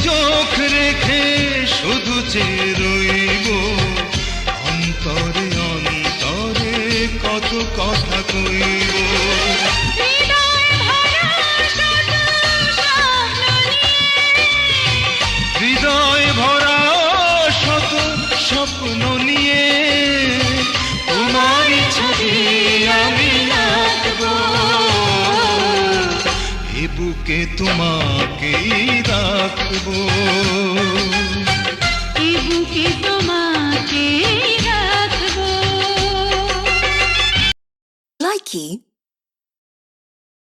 চোখ রেখে শুধু চেয়ে রইব, অন্তরে অন্তরে কত কথা কইব। হৃদয় ভরা শত স্বপ্ন নিয়ে তোমার ছবি আমি আঁকবো, এ বুকে তোমাকেই রাখবো, এ বুকে তোমাকেই রাখবো। Likey